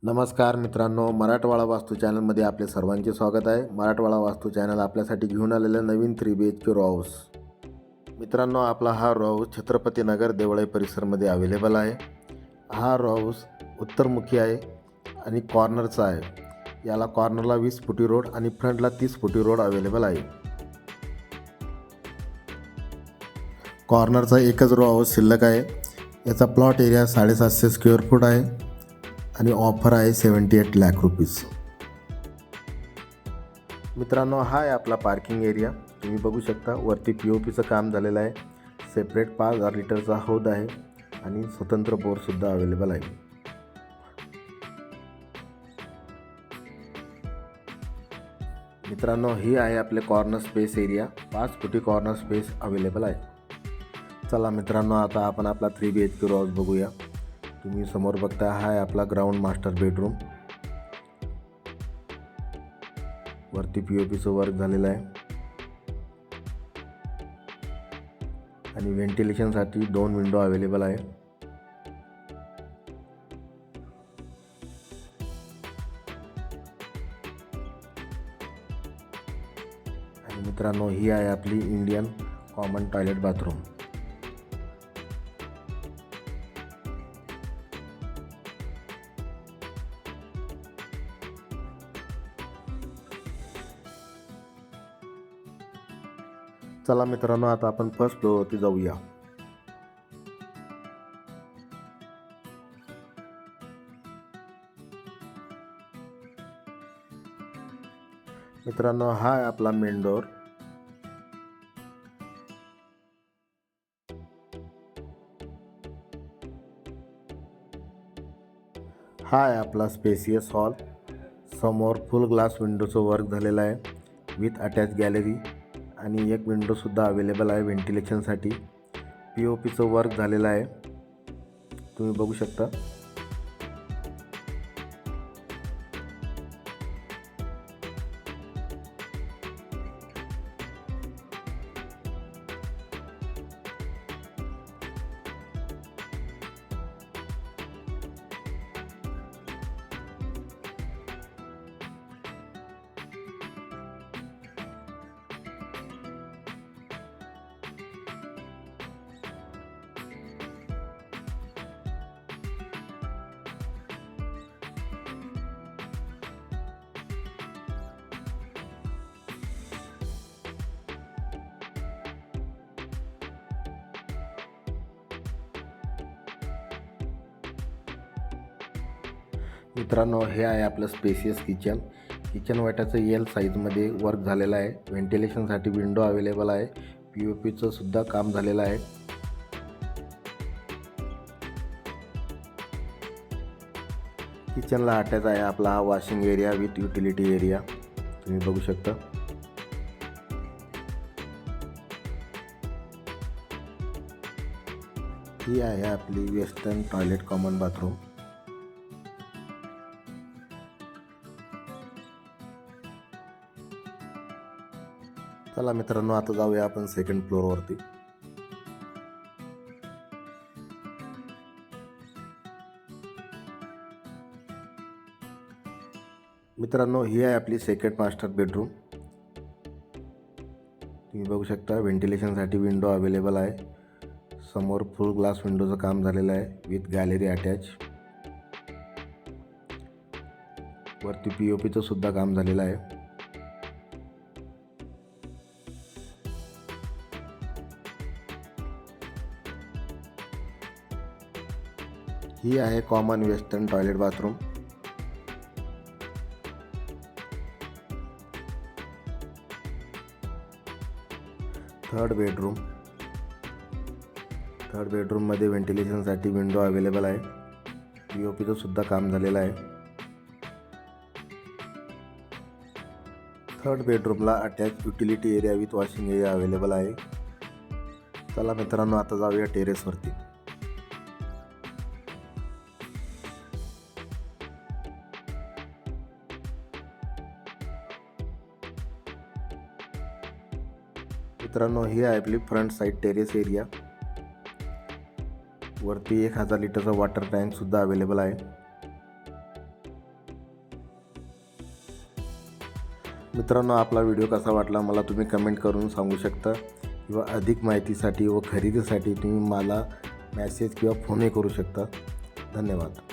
नमस्कार मित्रांनो, मराठवाडा वास्तू चॅनलमध्ये आपले सर्वांचे स्वागत आहे. मराठवाडा वास्तू चॅनल आपल्यासाठी घेऊन आलेलं नवीन 3BHK रॉ हाऊस. मित्रांनो, आपला हा raw house Chhatrapati Nagar Deolai परिसरमध्ये available आहे. हा रॉ हाऊस उत्तरमुखी आहे आणि कॉर्नरचा आहे. याला कॉर्नरला 20 फुटी रोड आणि फ्रंटला 30 फुटी रोड अवेलेबल आहे. कॉर्नरचा एकच रॉ हाऊस शिल्लक आहे. याचा प्लॉट एरिया 750 स्क्वेअर फूट आहे आणि ऑफर आहे 78 लाख रुपीज. मित्रांनो, हा आहे आपला पार्किंग एरिया. तुम्ही बघू शकता वरती POPचं काम झालेलं आहे. सेपरेट 5000 लिटरचा हौद आहे आणि स्वतंत्र बोरसुद्धा अवेलेबल आहे. मित्रांनो, ही आहे आपले कॉर्नर स्पेस एरिया. 5 फुटी कॉर्नर स्पेस अवेलेबल आहे. चला मित्रांनो, आता आपण आपला 3BHK रॉ हाऊस बघूया. तुम्ही समोर बघता हा आहे आपला ग्राउंड मास्टर बेडरूम. वरती POPचं वर्क झालेलं आहे आणि व्हेंटिलेशनसाठी 2 विंडो अवेलेबल आहे. आणि मित्रांनो, ही आहे आपली इंडियन कॉमन टॉयलेट बाथरूम. चला मित्रांनो, आता आपण फर्स्ट फ्लोअरवरती जाऊया. मित्रांनो, हा आहे आपला मेन डोअर. हा आहे आपला स्पेसियस हॉल. समोर फुल ग्लास विंडोचं वर्क झालेलं आहे विथ अटॅच गॅलरी आणि एक विंडोसुद्धा अवेलेबल आहे व्हेंटिलेशनसाठी. POPचं वर्क झालेलं आहे, तुम्ही बघू शकता. मित्रांनो, हे आहे आपलं स्पेसियस किचन. किचन वाट्याचं L साईजमध्ये वर्क झालेलं आहे. व्हेंटिलेशनसाठी विंडो अवेलेबल आहे. POPचं सुद्धा काम झालेलं आहे. किचनला अटॅच आहे आपला हा washing area with utility area, तुम्ही बघू शकता. ही आहे आपली वेस्टर्न टॉयलेट कॉमन बाथरूम. चला मित्रांनो, आता जाऊया आपण सेकंड फ्लोअरवरती. मित्रांनो, ही आहे आपली सेकंड मास्टर बेडरूम. तुम्ही बघू शकता व्हेंटिलेशनसाठी विंडो अवेलेबल आहे. समोर फुल ग्लास विंडोचं काम झालेलं आहे विथ गॅलरी अटॅच. वरती POPचं सुद्धा काम झालेलं आहे. ही आहे common western toilet bathroom. Third बेडरूममध्ये व्हेंटिलेशनसाठी विंडो अवेलेबल आहे. POPचं सुद्धा काम झालेलं आहे. थर्ड बेडरूमला attach utility area with washing area available आहे. चला मित्रांनो, आता जाऊया टेरेसवरती. मित्रांनो, ही आहे आपली फ्रंट साईड टेरेस एरिया. वरती 1000 लिटरचा वॉटर टँकसुद्धा अवेलेबल आहे. मित्रांनो, आपला व्हिडिओ कसा वाटला मला तुम्ही कमेंट करून सांगू शकता किंवा अधिक माहितीसाठी व खरेदीसाठी तुम्ही मला मेसेज किंवा फोनही करू शकता. धन्यवाद.